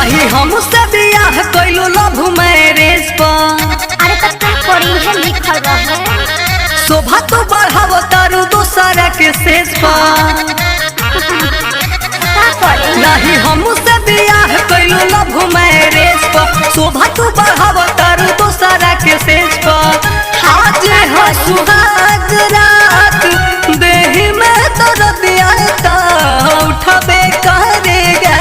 नहीं हमसे बियाह कइलू लव मैरिज पर। अरे तो क्या करी है लिखल रहे शोभा तो बढ़ाव तारू दूसरा के सेज पर। क्या करी नहीं हमसे बियाह कइलू लव मैरिज पर। शोभा तो बढ़ाव तारू दूसरा के सेज पर। आज है सुहाग रात देही में दर्द आता उठबे करेगा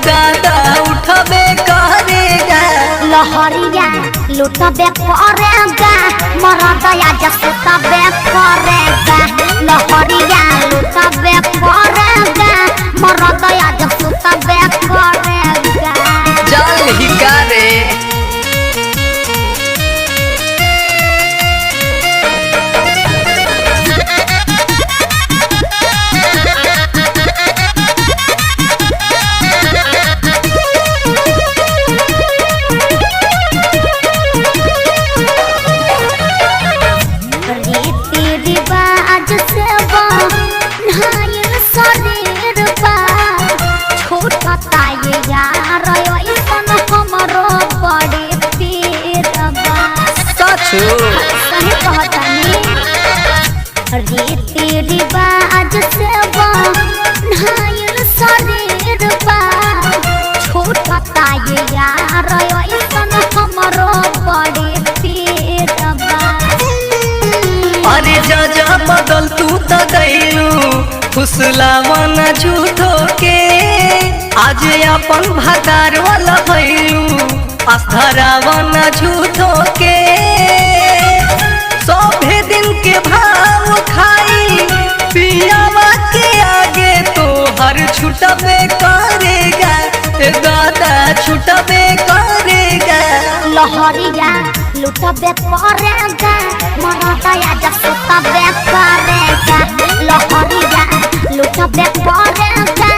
दादा उठबे करेगा। लहरिया लुटबे करेगा मरदया जसुतबे करेगा। लहरिया लुटबे करेगा मरदया जसुतबे करेगा। चल ही करे रीति रिवाज से बनायल शरीर बा छोटा ताये यार ऐसन हमरो बड़े पीर बा। सचो सही कहतानी रीति रिवाज से बनायल शरीर बा छोटा ताये यार ऐसन हमरो बड़े पीर बा। अरे जा बदल तू तो गईलू फुसलावन झूठो के आज अपन भातार वाला भइलू अस्थरावन झूठो के। सभे दिन के भाव खाई पियावा के आगे तो हर छुटबे करेगा दादा छुटबे करेगा। लहरिया लुटबे करेगा मरदया जसुतबे करेगा। लहरिया लुटबे करेगा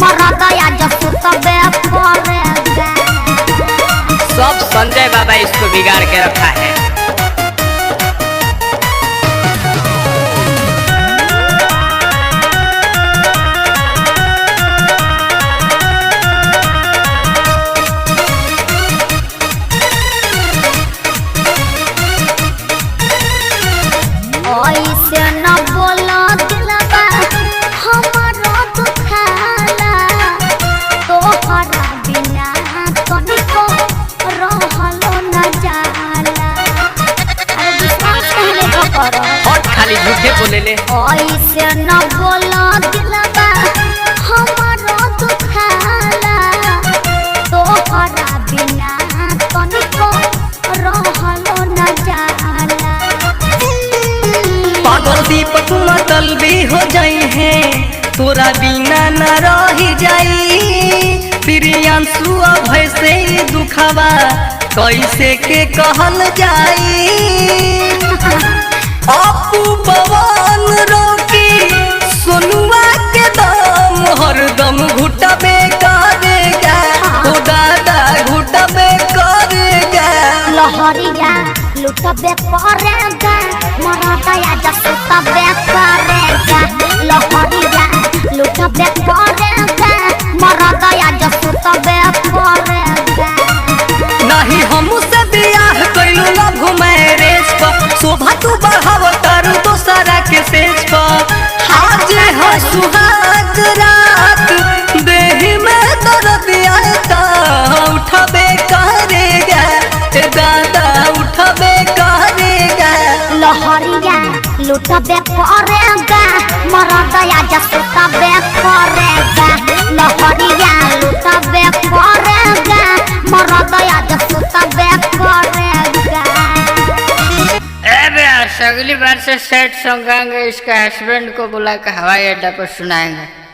मरदया जसुतबे करेगा। सब संजय बाबा इसको बिगाड़ के रखा है। ऐसे न बोला दिलबा हमारा दुखाला तोहरा बिना तनिको रहलो न जाला। अरे विश्वास कहले का करो और खाली झूठे बोले ले। ऐसे न बोला दिलबा हमारा दुखाला तोहरा बिना तनिको रहलो न जाला। पागल दीपक मतलबी हो जाई है तोरा बिना न रही जाई। प्रियांशु अभय से दुखवा कैसे के कहल जाई। अपू पवन रोकी सोनुआ के दम हरदम घुटबे करेगा ओ दादा घुटबे करेगा। लहरिया लुटबे करेगा मरदया जसुतबे करेगा। लहरिया लुटबे करेगा मरदया जसुतबे करेगा। नहीं हमसे बियाह कइलू लव मैरिज पर। शोभा तू बढ़ाव तारू दूसरा के सेज पर। आज है सुहाग रात देही में दर्द आता उठबे करेगा दादा उठबे करेगा। लहरिया लुटबे करेगा मरदया जसुतबे करेगा। लहरिया लुटबे करेगा मरदया जसुतबे करेगा। अरे अगली बार से सेट सॉन्ग गाएंगे, इसका हस्बैंड को बुला कर हवाई अड्डा पर सुनाएंगे।